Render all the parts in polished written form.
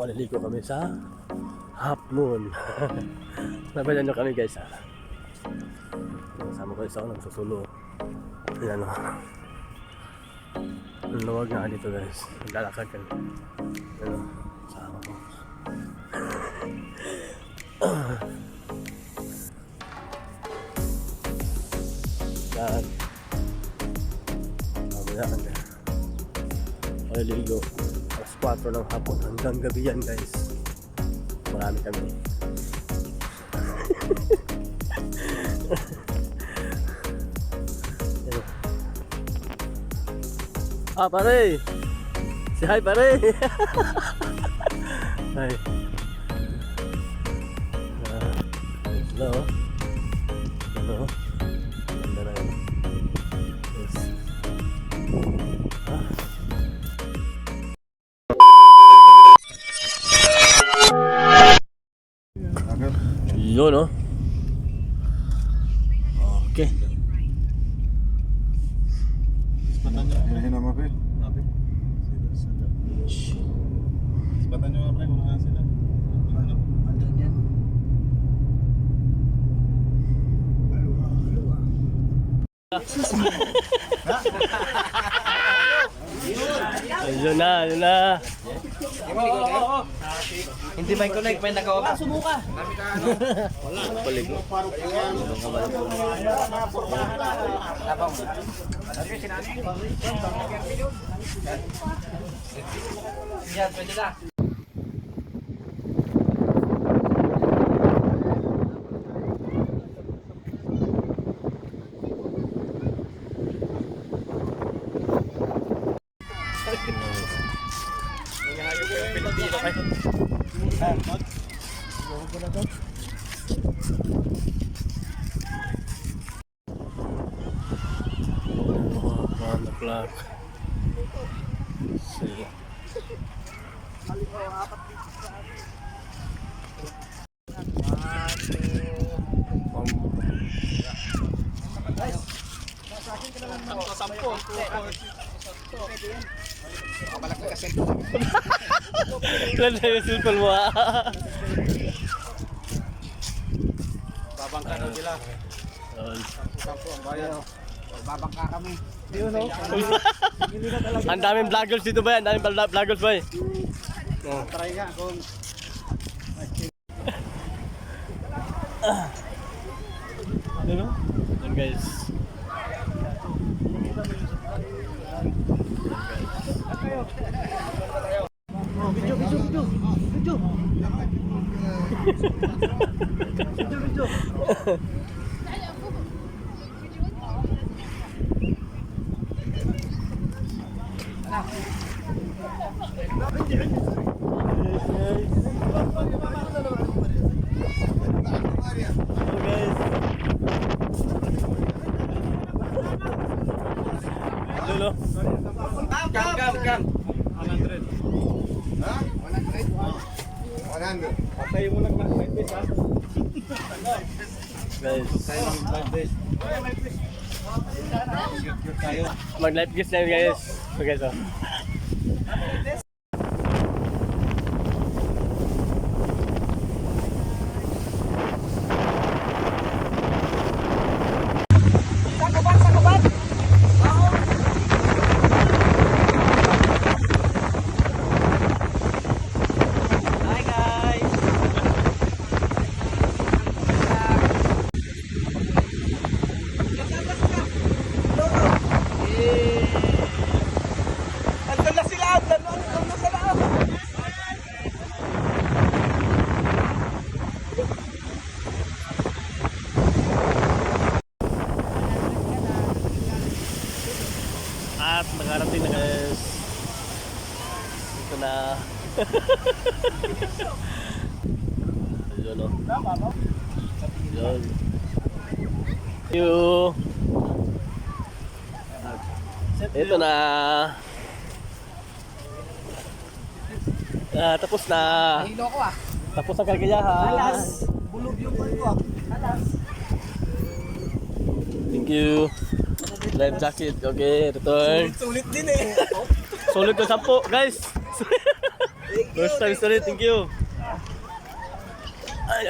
Paliligo kami sa half moon. Nabayan nyo kami guys ha. Kasama ko isa ako nagsusulo. Ayan o. Ang luwag nga dito guys. Naglalakad kami. Ayan o. Kasama ko. Yan. Mamaya ka na. Paliligo. Alas 4 ng hapon hanggang gabi yan guys. Marami kami. Ah pare! Say hi pare! Hi. Hello. Hello. Ganda na yun. Yes. Ah. Yun no? Okay. Hina mo pe. Sepatan nyo pre kung naka sila. Andun yan. Ayun na, ayun na. Hindi ba connect? May nakawa. Sumuka. Wala. Paligo. Yan, pwede na. One o'clock. See. Lan na yung cellphone mo ah. Babangka daw sila. Sampo ang bayan. Babangka kami. Ang daming vloggers dito ba? Ang daming vloggers ba? Try nga kung Ano? Yan guys. Lolo. Kam. 100. Ha? 100. 100. Patay mo lang live base ha. Guys. Live base. Tayo. Mag-live guys na yun guys. So guys oh. At nakarating na guys. Ito na. Ayun o. Ayun. Ito na. Tapos na. Hilo ko ah. Tapos ang kagayahan. Alas. Bulog yung ball ko ah. Alas. Thank you. Life jacket. Okay, return. Sulit din eh. Sulit na 10 guys. First time story, thank you. Ay,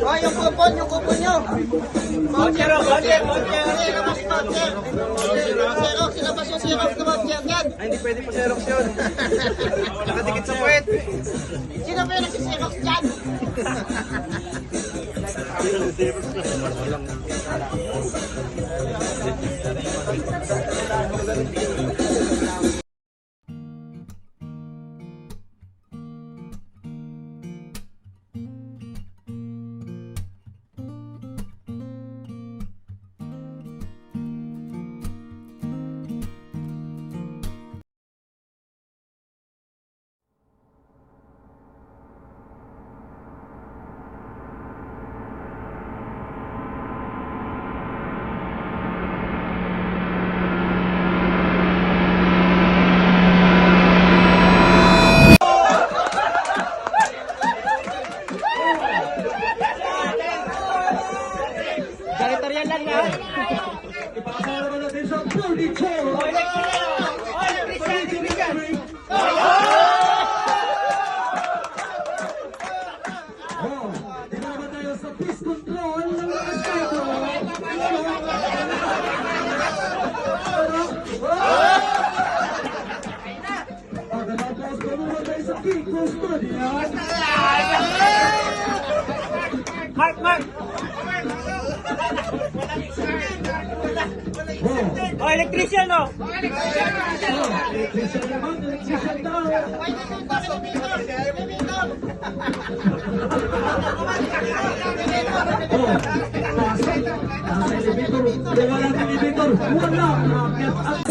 Oh, yung kupon nyo. Voucher. Xerox, sinabas yung Xerox na voucher yan. Ay, hindi pwede pa Xerox yun. Nakadikit sa puwet. Sino ba yung nagsiserox dyan? Mark! Oh, electrician, no? Elevator. Wala.